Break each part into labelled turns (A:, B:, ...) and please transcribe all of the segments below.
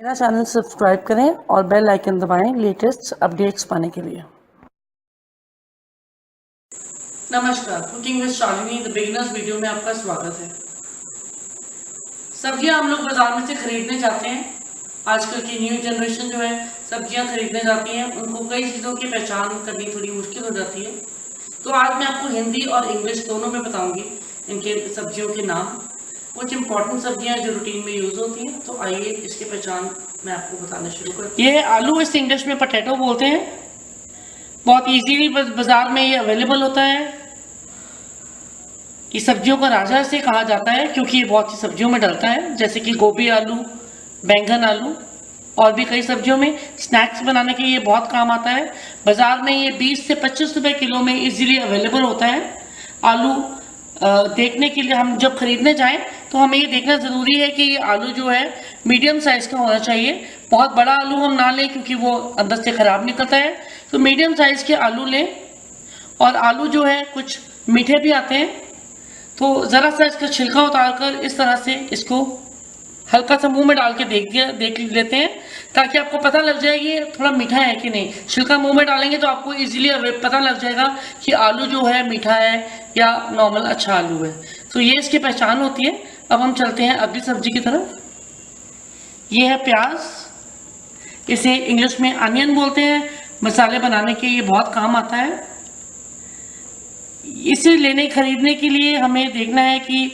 A: मेरा channel subscribe करें और बेल आइकन दबाएं लेटेस्ट अपडेट्स पाने के लिए। नमस्कार, cooking with Shalini the beginners video में आपका स्वागत है। सब्जियां हम लोग बाजार में से खरीदने जाते हैं। आजकल की न्यू जनरेशन जो है सब्जियां खरीदने जाती हैं, उनको कई चीज़ों की पहचान करनी थोड़ी मुश्किल हो जाती है। तो आज मैं आपको हिंदी और इंग्लिश दोनों में बताऊंगी इनके सब्जियों के नाम, कुछ इंपॉर्टेंट सब्जियां जो रूटीन में यूज होती हैं। तो आइए इसकी पहचान मैं आपको बताना शुरू करती हूँ। ये आलू, इसे इंग्लिश में पोटैटो बोलते हैं। बहुत इजीली बाजार में ये अवेलेबल होता है। ये सब्जियों का राजा से कहा जाता है क्योंकि ये बहुत सी सब्जियों में डलता है, जैसे कि गोभी आलू, बैंगन आलू और भी कई सब्जियों में। स्नैक्स बनाने के ये बहुत काम आता है। बाजार में ये 20 से 25 रुपए किलो में इजीली अवेलेबल होता है। आलू देखने के लिए हम जब खरीदने जाएं तो हमें ये देखना ज़रूरी है कि ये आलू जो है मीडियम साइज़ का होना चाहिए। बहुत बड़ा आलू हम ना लें क्योंकि वो अंदर से ख़राब निकलता है। तो मीडियम साइज़ के आलू लें। और आलू जो है कुछ मीठे भी आते हैं, तो ज़रा सा इसका छिलका उतार कर इस तरह से इसको हल्का सा मुंह में डाल के देख लेते हैं, ताकि आपको पता लग जाए कि ये थोड़ा मीठा है कि नहीं। छिलका मुंह में डालेंगे तो आपको इजीली पता लग जाएगा कि आलू जो है मीठा है या नॉर्मल अच्छा आलू है। तो ये इसकी पहचान होती है। अब हम चलते हैं अगली सब्जी की तरफ। ये है प्याज, इसे इंग्लिश में अनियन बोलते हैं। मसाले बनाने के ये बहुत काम आता है। इसे खरीदने के लिए हमें देखना है कि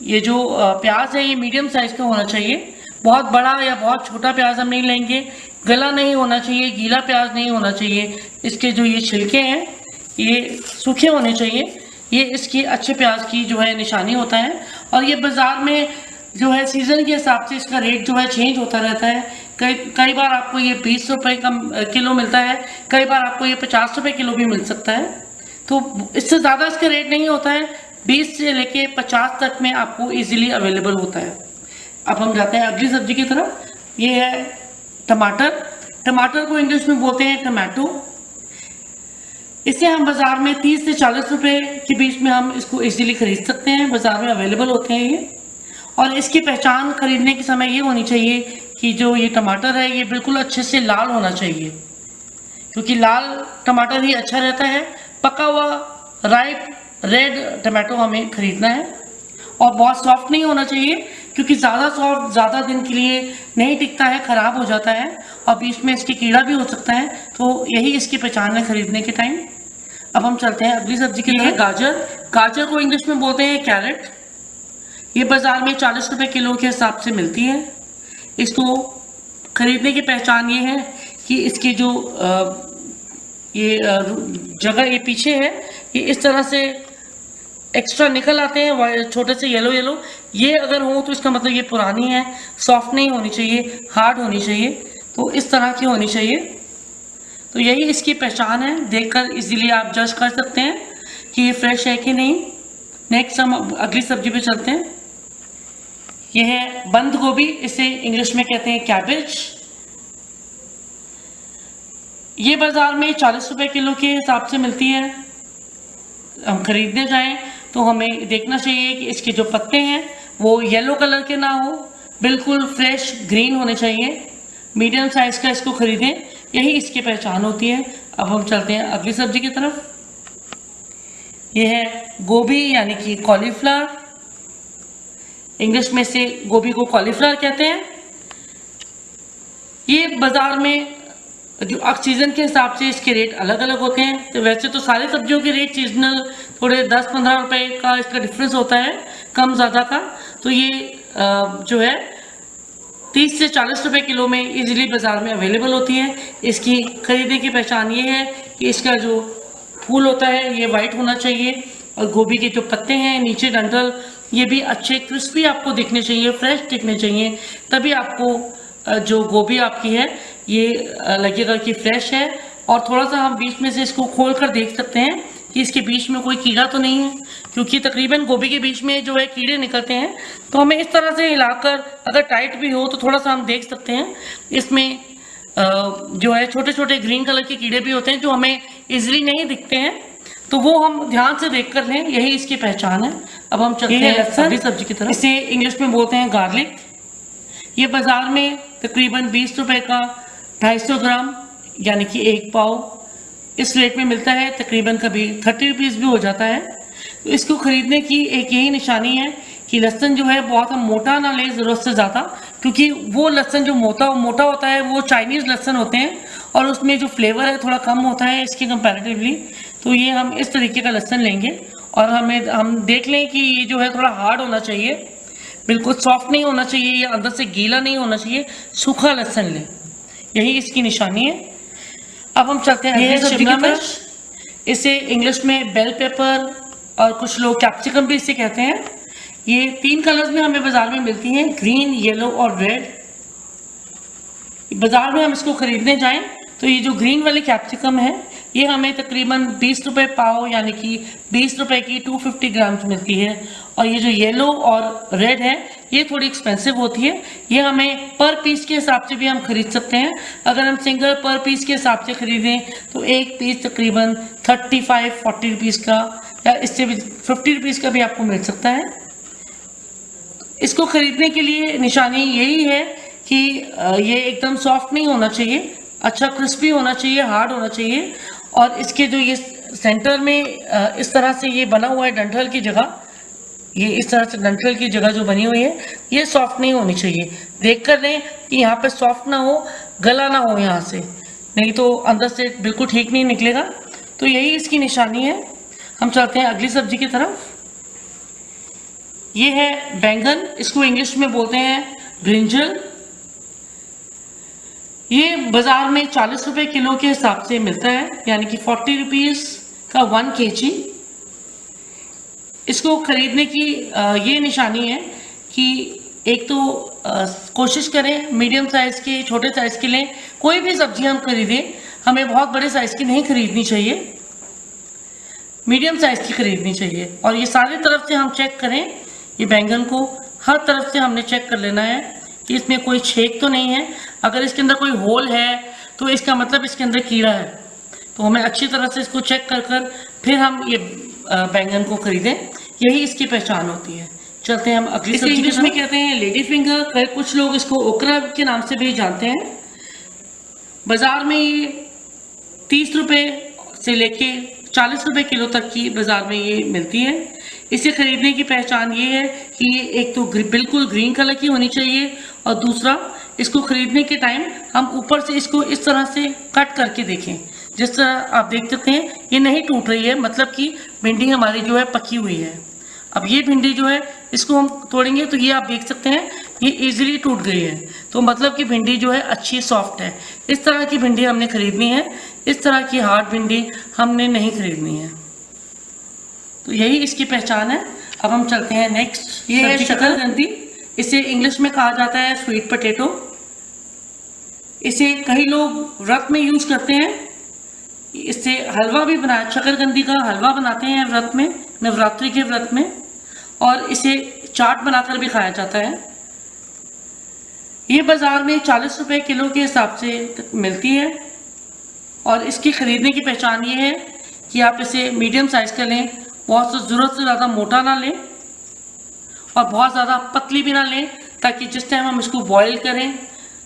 A: ये जो प्याज है ये मीडियम साइज का होना चाहिए। बहुत बड़ा या बहुत छोटा प्याज हम नहीं लेंगे। गला नहीं होना चाहिए, गीला प्याज नहीं होना चाहिए। इसके जो ये छिलके हैं ये सूखे होने चाहिए। ये इसकी अच्छे प्याज की जो है निशानी होता है। और ये बाज़ार में जो है सीज़न के हिसाब से इसका रेट जो है चेंज होता रहता है। कई बार आपको ये 20 रुपये का किलो मिलता है, कई बार आपको ये 50 रुपये किलो भी मिल सकता है। तो इससे ज़्यादा इसका रेट नहीं होता है। 20 से लेके 50 तक में आपको इजीली अवेलेबल होता है। अब हम जाते हैं अगली सब्जी की तरफ। ये है टमाटर। टमाटर को इंग्लिश में बोलते हैं टमाटो। इसे हम बाज़ार में 30 से 40 रुपए के बीच में हम इसको इजीली खरीद सकते हैं। बाज़ार में अवेलेबल होते हैं ये। और इसकी पहचान खरीदने के समय ये होनी चाहिए कि जो ये टमाटर है ये बिल्कुल अच्छे से लाल होना चाहिए, क्योंकि लाल टमाटर ही अच्छा रहता है। पका हुआ राइप रेड टमाटो हमें खरीदना है। और बहुत सॉफ्ट नहीं होना चाहिए, क्योंकि ज़्यादा सॉफ्ट ज़्यादा दिन के लिए नहीं टिकता है, ख़राब हो जाता है और बीच में इसकी कीड़ा भी हो सकता है। तो यही इसकी पहचान है खरीदने के टाइम। अब हम चलते हैं अगली सब्जी की तरफ। गाजर। गाजर को इंग्लिश में बोलते हैं कैरेट। ये बाज़ार में 40 रुपये किलो के हिसाब से मिलती है। इसको खरीदने की पहचान ये है कि इसकी जो ये जगह ये पीछे है, ये इस तरह से एक्स्ट्रा निकल आते हैं छोटे से येलो येलो। ये अगर हो तो इसका मतलब ये पुरानी है, सॉफ्ट नहीं होनी चाहिए, हार्ड होनी चाहिए। तो इस तरह की होनी चाहिए। तो यही इसकी पहचान है। देखकर इजीली आप जज कर सकते हैं कि ये फ्रेश है कि नहीं। नेक्स्ट हम अगली सब्जी पे चलते हैं। ये है बंद गोभी, इसे इंग्लिश में कहते हैं कैबेज। ये बाज़ार में 40 रुपये किलो के हिसाब से मिलती है। हम खरीदने जाएं तो हमें देखना चाहिए कि इसके जो पत्ते हैं वो येलो कलर के ना हो, बिल्कुल फ्रेश ग्रीन होने चाहिए। मीडियम साइज़ का इसको खरीदें, यही इसकी पहचान होती है। अब हम चलते हैं अगली सब्जी की तरफ। ये है गोभी यानी कि कॉलीफ्लावर। इंग्लिश में से गोभी को कॉलीफ्लावर कहते हैं। ये बाज़ार में जो सीज़न के हिसाब से इसके रेट अलग अलग होते हैं। तो वैसे तो सारे सब्जियों के रेट सीजनल थोड़े 10-15 रुपए का इसका डिफरेंस होता है, कम ज़्यादा का। तो ये जो है 30 से 40 रुपए किलो में इजीली बाज़ार में अवेलेबल होती है। इसकी खरीदने की पहचान ये है कि इसका जो फूल होता है ये वाइट होना चाहिए। और गोभी के जो पत्ते हैं, नीचे डंठल, ये भी अच्छे क्रिस्पी आपको दिखने चाहिए, फ्रेश दिखने चाहिए। तभी आपको जो गोभी आपकी है ये लगेगा कि फ्रेश है। और थोड़ा सा हम बीच में से इसको खोल कर देख सकते हैं कि इसके बीच में कोई कीड़ा तो नहीं है, क्योंकि तकरीबन गोभी के बीच में जो है कीड़े निकलते हैं। तो हमें इस तरह से हिलाकर, अगर टाइट भी हो तो थोड़ा सा हम देख सकते हैं इसमें जो है छोटे छोटे ग्रीन कलर के कीड़े भी होते हैं जो हमें इजीली नहीं दिखते हैं। तो वो हम ध्यान से देख कर लें, यही इसकी पहचान है। अब हम चलते हैं अगली सब्जी की तरफ। इसे इंग्लिश में बोलते हैं गार्लिक। ये बाज़ार में तकरीबन 20 रुपए का 250 ग्राम यानी कि 1 पाव इस रेट में मिलता है। तकरीबन कभी 30 रुपीज़ भी हो जाता है। तो इसको ख़रीदने की एक यही निशानी है कि लहसुन जो है बहुत हम मोटा ना लें ज़रूरत से ज़्यादा, क्योंकि वो लहसुन जो मोटा होता है वो चाइनीज़ लहसुन होते हैं और उसमें जो फ्लेवर है थोड़ा कम होता है इसके कंपैरेटिवली। तो ये हम इस तरीके का लहसुन लेंगे और हम देख लें कि ये जो है थोड़ा हार्ड होना चाहिए, बिल्कुल सॉफ्ट नहीं होना चाहिए, या अंदर से गीला नहीं होना चाहिए, सूखा लहसुन लें, यही इसकी निशानी है। अब हम चलते हैं शिमला मिर्च, इसे इंग्लिश में बेल पेपर और कुछ लोग कैप्सिकम भी इसे कहते हैं। ये 3 कलर्स में हमें बाजार में मिलती हैं, ग्रीन, येलो और रेड। बाजार में हम इसको खरीदने जाएं तो ये जो ग्रीन वाली कैप्सिकम है ये हमें तकरीबन 20 रुपये पाव यानी कि 20 रुपये की 250 ग्राम्स मिलती है। और ये जो येलो और रेड है ये थोड़ी एक्सपेंसिव होती है, ये हमें पर पीस के हिसाब से भी हम खरीद सकते हैं। अगर हम सिंगल पर पीस के हिसाब से खरीदें तो एक पीस तकरीबन 35-40 रुपीज़ का या इससे भी 50 रुपीज़ का भी आपको मिल सकता है। इसको खरीदने के लिए निशानी यही है कि ये एकदम सॉफ्ट नहीं होना चाहिए, अच्छा क्रिस्पी होना चाहिए, हार्ड होना चाहिए। और इसके जो ये सेंटर में इस तरह से ये बना हुआ है डंठल की जगह, ये इस तरह से डंठल की जगह जो बनी हुई है ये सॉफ्ट नहीं होनी चाहिए। देख कर लें कि यहाँ पे सॉफ्ट ना हो, गला ना हो यहाँ से, नहीं तो अंदर से बिल्कुल ठीक नहीं निकलेगा। तो यही इसकी निशानी है। हम चलते हैं अगली सब्जी की तरफ। ये है बैंगन, इसको इंग्लिश में बोलते हैं ब्रिंजल। ये बाजार में 40 रुपये किलो के हिसाब से मिलता है, यानी कि 40 रुपीज़ का 1 kg। इसको खरीदने की ये निशानी है कि एक तो कोशिश करें मीडियम साइज़ के, छोटे साइज़ के लें। कोई भी सब्जी हम खरीदें हमें बहुत बड़े साइज़ की नहीं खरीदनी चाहिए, मीडियम साइज़ की खरीदनी चाहिए। और ये सारी तरफ से हम चेक करें, ये बैंगन को हर तरफ से हमने चेक कर लेना है कि इसमें कोई छेद तो नहीं है। अगर इसके अंदर कोई होल है तो इसका मतलब इसके अंदर कीड़ा है। तो हमें अच्छी तरह से इसको चेक कर फिर हम ये बैंगन को खरीदें, यही इसकी पहचान होती है। चलते हैं हम अगली सब्जी। इंग्लिश में कहते हैं लेडी फिंगर, कुछ लोग इसको ओकरा के नाम से भी जानते हैं। बाजार में ये 30 रुपये से लेके 40 रुपये किलो तक की बाजार में ये मिलती है। इसे खरीदने की पहचान ये है कि ये एक तो बिल्कुल ग्रीन कलर की होनी चाहिए और दूसरा इसको खरीदने के टाइम हम ऊपर से इसको इस तरह से कट करके देखें। जिस तरह आप देख सकते हैं ये नहीं टूट रही है, मतलब कि भिंडी हमारी जो है पकी हुई है। अब ये भिंडी जो है इसको हम तोड़ेंगे तो ये आप देख सकते हैं ये इजीली टूट गई है, तो मतलब कि भिंडी जो है अच्छी सॉफ्ट है। इस तरह की भिंडी हमने खरीदनी है, इस तरह की हार्ड भिंडी हमने नहीं खरीदनी है। तो यही इसकी पहचान है। अब हम चलते हैं नेक्स्ट। ये है शकरकंदी, इसे इंग्लिश में कहा जाता है स्वीट पोटैटो। इसे कई लोग व्रत में यूज करते हैं। इससे हलवा भी बना, शकरकंदी का हलवा बनाते हैं व्रत में, नवरात्रि के व्रत में, और इसे चाट बनाकर भी खाया जाता है। ये बाजार में 40 रुपये किलो के हिसाब से मिलती है और इसकी खरीदने की पहचान ये है कि आप इसे मीडियम साइज का लें, बहुत ज़रूरत से ज़्यादा मोटा ना लें और बहुत ज़्यादा पतली भी ना लें, ताकि जिस टाइम हम इसको बॉईल करें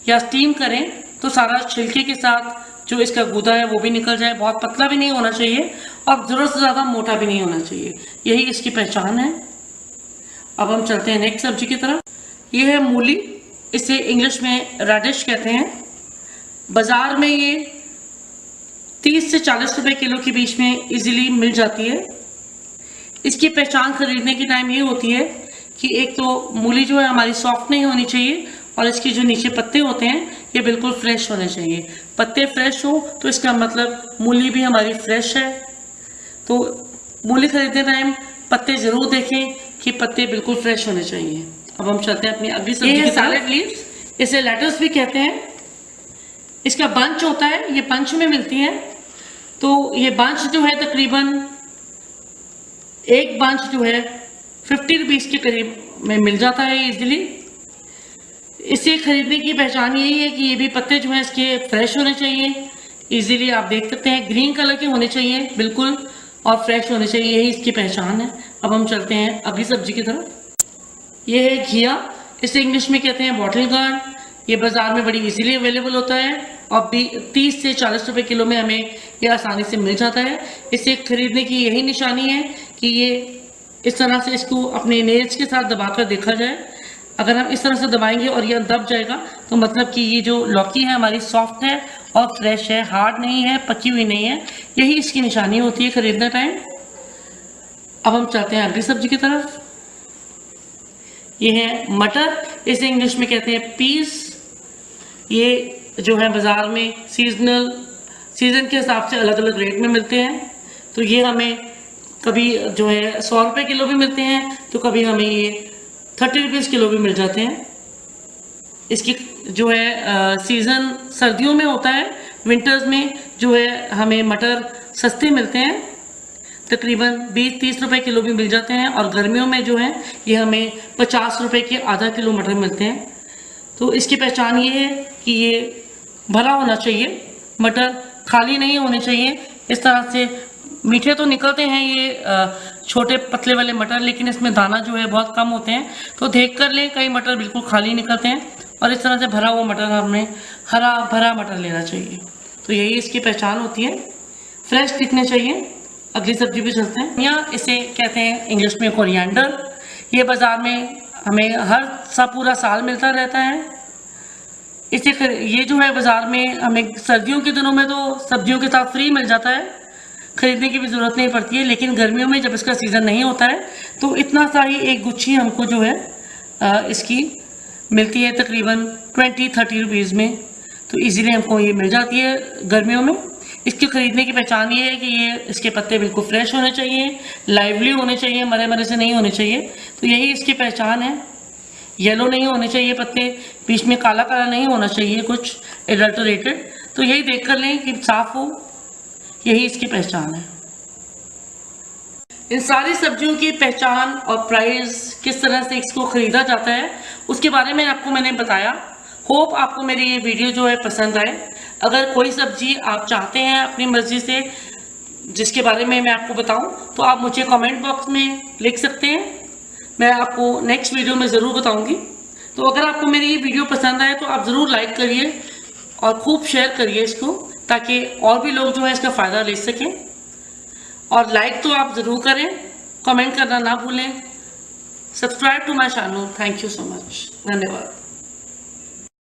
A: या स्टीम करें तो सारा छिलके के साथ जो इसका गूदा है वो भी निकल जाए। बहुत पतला भी नहीं होना चाहिए और ज़रूरत से ज़्यादा मोटा भी नहीं होना चाहिए, यही इसकी पहचान है। अब हम चलते हैं नेक्स्ट सब्जी की तरफ। ये है मूली, इसे इंग्लिश में रेडिश कहते हैं। बाज़ार में ये 30 से 40 रुपये किलो के बीच में इजीली मिल जाती है। इसकी पहचान खरीदने की टाइम ये होती है कि एक तो मूली जो है हमारी सॉफ्ट नहीं होनी चाहिए और इसके जो नीचे पत्ते होते हैं ये बिल्कुल फ्रेश होने चाहिए। पत्ते फ्रेश हो तो इसका मतलब मूली भी हमारी फ्रेश है। तो मूली खरीदते टाइम पत्ते ज़रूर देखें कि पत्ते बिल्कुल फ्रेश होने चाहिए। अब हम चलते हैं अपनी अगली सब्जी की। सैलेड लीव्स, इसे लेटस भी कहते हैं। इसका बंच होता है, ये बंच में मिलती है। तो ये बंच जो है तकरीबन एक बंच जो है 50 रुपीज़ के करीब में मिल जाता है इजीली। इसे खरीदने की पहचान यही है कि ये भी पत्ते जो हैं इसके फ्रेश होने चाहिए। इजीली आप देख सकते हैं ग्रीन कलर के होने चाहिए बिल्कुल और फ्रेश होने चाहिए, यही इसकी पहचान है। अब हम चलते हैं अगली सब्जी की तरफ। ये है घिया, इसे इंग्लिश में कहते हैं बॉटल गार्ड। ये बाज़ार में बड़ी इजीली अवेलेबल होता है और 30 से 40 रुपए किलो में हमें ये आसानी से मिल जाता है। इसे खरीदने की यही निशानी है कि ये इस तरह से इसको अपने नेल्स के साथ दबाकर देखा जाए। अगर हम इस तरह से दबाएंगे और ये दब जाएगा तो मतलब कि ये जो लौकी है हमारी सॉफ्ट है और फ्रेश है, हार्ड नहीं है, पकी हुई नहीं है। यही इसकी निशानी होती है खरीदने टाइम। अब हम चलते हैं अगली सब्जी की तरफ। ये है मटर, इसे इंग्लिश में कहते हैं पीस। ये जो है बाज़ार में सीज़न के हिसाब से अलग अलग रेट में मिलते हैं। तो ये हमें कभी जो है 100 रुपये किलो भी मिलते हैं, तो कभी हमें ये 30 रुपीज़ किलो भी मिल जाते हैं। इसकी जो है सीज़न सर्दियों में होता है, विंटर्स में जो है हमें मटर सस्ते मिलते हैं, तकरीबन 20-30 रुपए किलो भी मिल जाते हैं। और गर्मियों में जो है ये हमें 50 रुपए के आधा किलो मटर मिलते हैं। तो इसकी पहचान ये है कि ये भरा होना चाहिए, मटर खाली नहीं होने चाहिए। इस तरह से मीठे तो निकलते हैं ये छोटे पतले वाले मटर, लेकिन इसमें दाना जो है बहुत कम होते हैं। तो देख कर लें, कई मटर बिल्कुल खाली निकलते हैं और इस तरह से भरा हुआ मटर हमें हरा भरा मटर लेना चाहिए। तो यही इसकी पहचान होती है, फ्रेश दिखने चाहिए। अगली सब्जी पे चलते हैं। यहाँ इसे कहते हैं इंग्लिश में कोरिएंडर। ये बाज़ार में हमें पूरा साल मिलता रहता है। ये जो है बाज़ार में हमें सर्दियों के दिनों में तो सब्जियों के साथ फ्री मिल जाता है, खरीदने की भी ज़रूरत नहीं पड़ती है। लेकिन गर्मियों में जब इसका सीज़न नहीं होता है तो इतना सा ही एक गुच्छी हमको जो है इसकी मिलती है तकरीबन 20-30 रुपीज़ में। तो इजीली हमको ये मिल जाती है गर्मियों में। इसके खरीदने की पहचान ये है कि ये इसके पत्ते बिल्कुल फ्रेश होने चाहिए, लाइवली होने चाहिए, मरे मरे से नहीं होने चाहिए। तो यही इसकी पहचान है। येलो नहीं होने चाहिए पत्ते, बीच में काला काला नहीं होना चाहिए कुछ एडल्टरेटेड। तो यही देख कर लें कि साफ़ हो, यही इसकी पहचान है। इन सारी सब्जियों की पहचान और प्राइस, किस तरह से इसको ख़रीदा जाता है, उसके बारे में मैंने बताया। होप आपको मेरी ये वीडियो जो है पसंद आए। अगर कोई सब्जी आप चाहते हैं अपनी मर्ज़ी से जिसके बारे में मैं आपको बताऊं, तो आप मुझे कमेंट बॉक्स में लिख सकते हैं, मैं आपको नेक्स्ट वीडियो में ज़रूर बताऊंगी। तो अगर आपको मेरी ये वीडियो पसंद आए तो आप ज़रूर लाइक करिए और खूब शेयर करिए इसको, ताकि और भी लोग जो है इसका फ़ायदा ले सकें। और लाइक तो आप ज़रूर करें, कमेंट करना ना भूलें। Subscribe to my channel. Thank you so much. धन्यवाद।